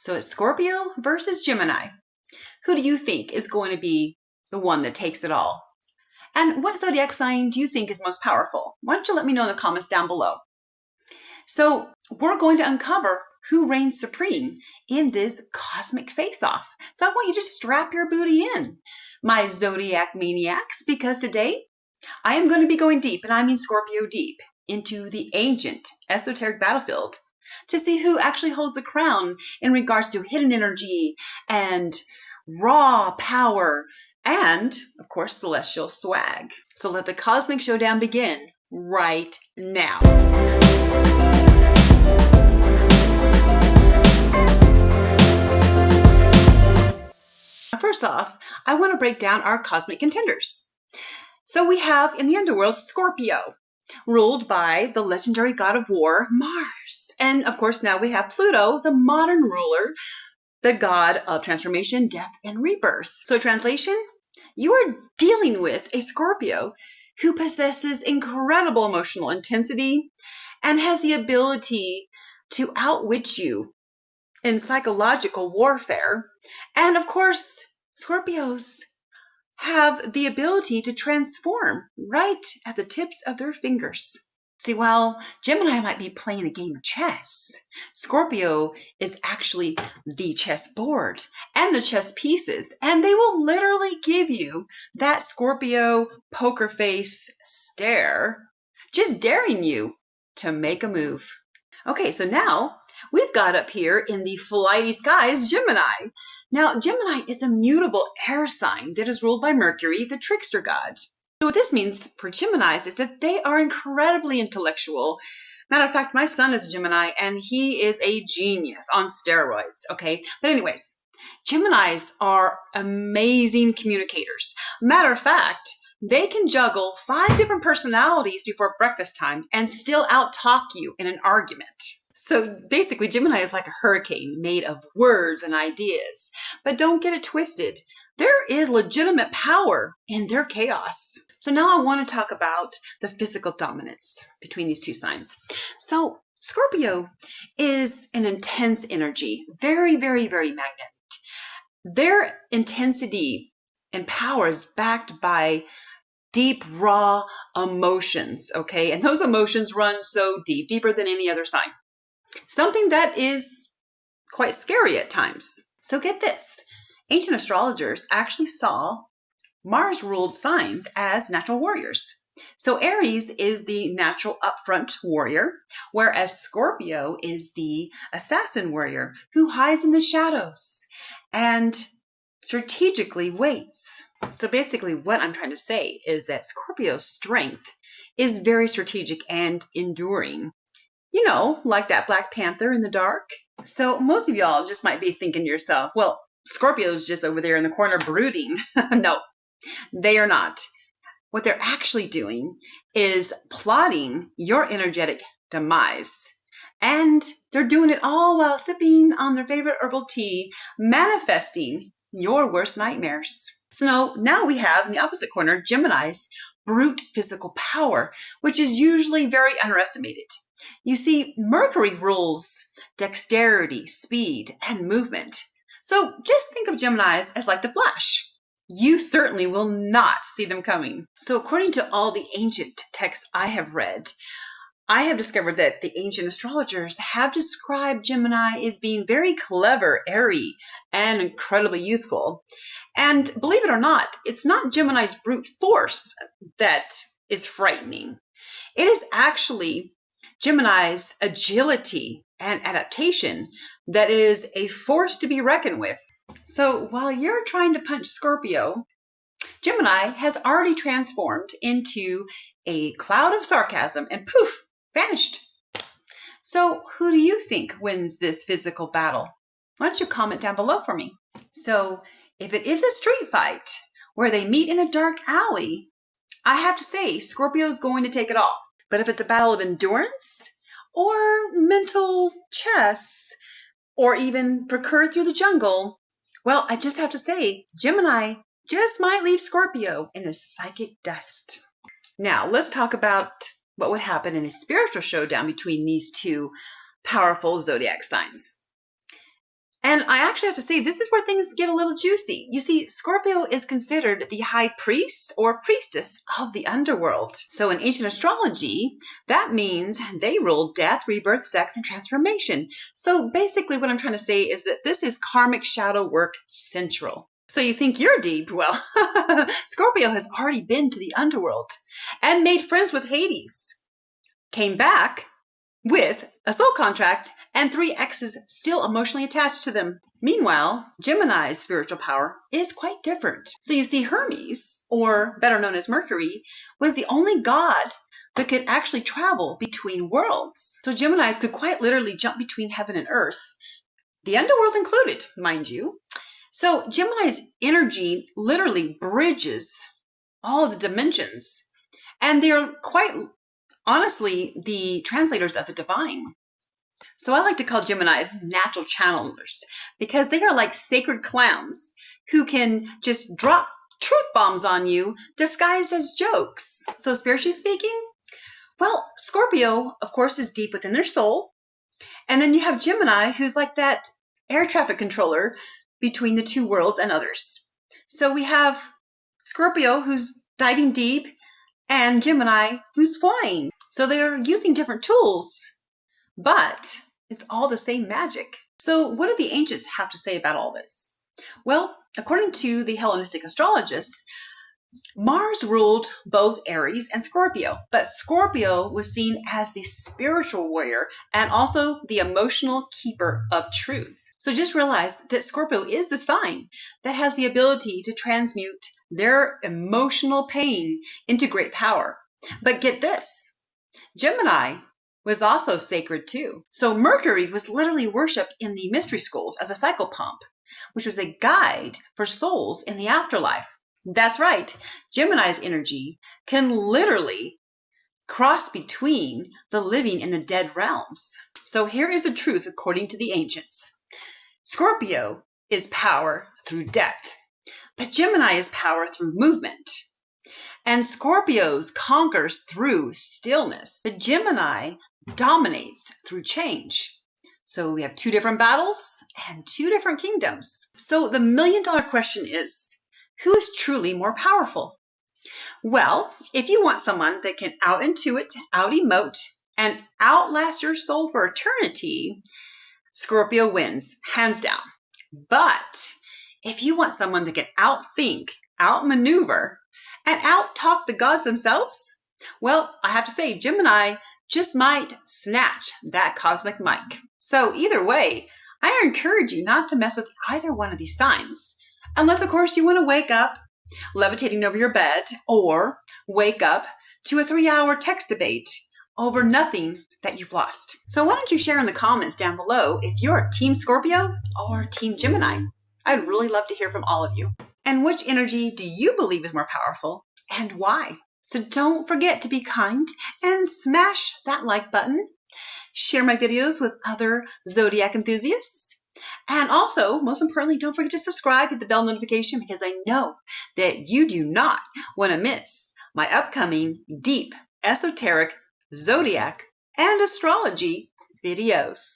So it's Scorpio versus Gemini. Who do you think is going to be the one that takes it all? And what zodiac sign do you think is most powerful? Why don't you let me know in the comments down below? So we're going to uncover who reigns supreme in this cosmic face-off. So I want you to strap your booty in, my zodiac maniacs, because today I am going to be going deep, and I mean Scorpio deep, into the ancient esoteric battlefield to see who actually holds the crown in regards to hidden energy and raw power and, of course, celestial swag. So let the cosmic showdown begin right now. First off, I want to break down our cosmic contenders. So we have in the underworld Scorpio, ruled by the legendary god of war, Mars. And of course, now we have Pluto, the modern ruler, the god of transformation, death, and rebirth. So translation, you are dealing with a Scorpio who possesses incredible emotional intensity and has the ability to outwit you in psychological warfare. And of course, Scorpios have the ability to transform right at the tips of their fingers. See, while Gemini might be playing a game of chess, Scorpio is actually the chessboard and the chess pieces, and they will literally give you that Scorpio poker face stare, just daring you to make a move. Okay, so now we've got up here in the flighty skies, Gemini. Now, Gemini is a mutable air sign that is ruled by Mercury, the trickster god. So what this means for Geminis is that they are incredibly intellectual. Matter of fact, my son is a Gemini, and he is a genius on steroids, okay? But anyways, Geminis are amazing communicators. Matter of fact, they can juggle 5 different personalities before breakfast time and still out-talk you in an argument. So basically, Gemini is like a hurricane made of words and ideas. But don't get it twisted. There is legitimate power in their chaos. So now I want to talk about the physical dominance between these two signs. So Scorpio is an intense energy, very, very, very magnetic. Their intensity and power is backed by deep, raw emotions, okay? And those emotions run so deep, deeper than any other sign. Something that is quite scary at times. So get this. Ancient astrologers actually saw Mars-ruled signs as natural warriors. So Aries is the natural upfront warrior, whereas Scorpio is the assassin warrior who hides in the shadows and strategically waits. So basically what I'm trying to say is that Scorpio's strength is very strategic and enduring. You know, like that Black Panther in the dark. So most of y'all just might be thinking to yourself, well, Scorpio's just over there in the corner brooding. No, they are not. What they're actually doing is plotting your energetic demise. And they're doing it all while sipping on their favorite herbal tea, manifesting your worst nightmares. So now we have in the opposite corner, Gemini's brute physical power, which is usually very underestimated. You see, Mercury rules dexterity, speed, and movement. So just think of Geminis as like the Flash. You certainly will not see them coming. So according to all the ancient texts I have read, I have discovered that the ancient astrologers have described Gemini as being very clever, airy, and incredibly youthful. And believe it or not, it's not Gemini's brute force that is frightening. It is actually Gemini's agility and adaptation that is a force to be reckoned with. So while you're trying to punch Scorpio, Gemini has already transformed into a cloud of sarcasm and poof, vanished. So who do you think wins this physical battle? Why don't you comment down below for me? So if it is a street fight where they meet in a dark alley, I have to say Scorpio is going to take it all. But if it's a battle of endurance or mental chess or even procure through the jungle, well, I just have to say Gemini just might leave Scorpio in the psychic dust. Now, let's talk about what would happen in a spiritual showdown between these two powerful zodiac signs. And I actually have to say, this is where things get a little juicy. You see, Scorpio is considered the high priest or priestess of the underworld. So in ancient astrology, that means they rule death, rebirth, sex, and transformation. So basically what I'm trying to say is that this is karmic shadow work central. So you think you're deep? Well, Scorpio has already been to the underworld and made friends with Hades. Came back with a soul contract and 3 exes still emotionally attached to them. Meanwhile, Gemini's spiritual power is quite different. So you see, Hermes, or better known as Mercury, was the only god that could actually travel between worlds. So Geminis could quite literally jump between heaven and earth, the underworld included, mind you. So Gemini's energy literally bridges all of the dimensions, and they're quite honestly the translators of the divine. So I like to call Geminis natural channelers because they are like sacred clowns who can just drop truth bombs on you disguised as jokes. So spiritually speaking, well, Scorpio, of course, is deep within their soul. And then you have Gemini, who's like that air traffic controller between the 2 worlds and others. So we have Scorpio, who's diving deep, and Gemini, who's flying. So they're using different tools, but it's all the same magic. So what do the ancients have to say about all this? Well, according to the Hellenistic astrologists, Mars ruled both Aries and Scorpio, but Scorpio was seen as the spiritual warrior and also the emotional keeper of truth. So just realize that Scorpio is the sign that has the ability to transmute their emotional pain into great power. But get this, Gemini was also sacred too. So Mercury was literally worshipped in the mystery schools as a cycle pump, which was a guide for souls in the afterlife. That's right, Gemini's energy can literally cross between the living and the dead realms. So here is the truth according to the ancients. Scorpio is power through depth, but Gemini is power through movement. And Scorpio's conquers through stillness, but Gemini dominates through change. So we have 2 different battles and 2 different kingdoms. So the million-dollar question is, who is truly more powerful? Well, if you want someone that can out-intuit, out-emote, and outlast your soul for eternity, Scorpio wins, hands down. But if you want someone that can outthink, outmaneuver, and out-talk the gods themselves, well, I have to say, Gemini just might snatch that cosmic mic. So either way, I encourage you not to mess with either one of these signs. Unless, of course, you want to wake up levitating over your bed or wake up to a 3-hour text debate over nothing that you've lost. So why don't you share in the comments down below if you're Team Scorpio or Team Gemini? I'd really love to hear from all of you. And which energy do you believe is more powerful and why? So don't forget to be kind and smash that like button. Share my videos with other Zodiac enthusiasts. And also, most importantly, don't forget to subscribe, hit the bell notification because I know that you do not want to miss my upcoming deep, esoteric, Zodiac, and astrology videos.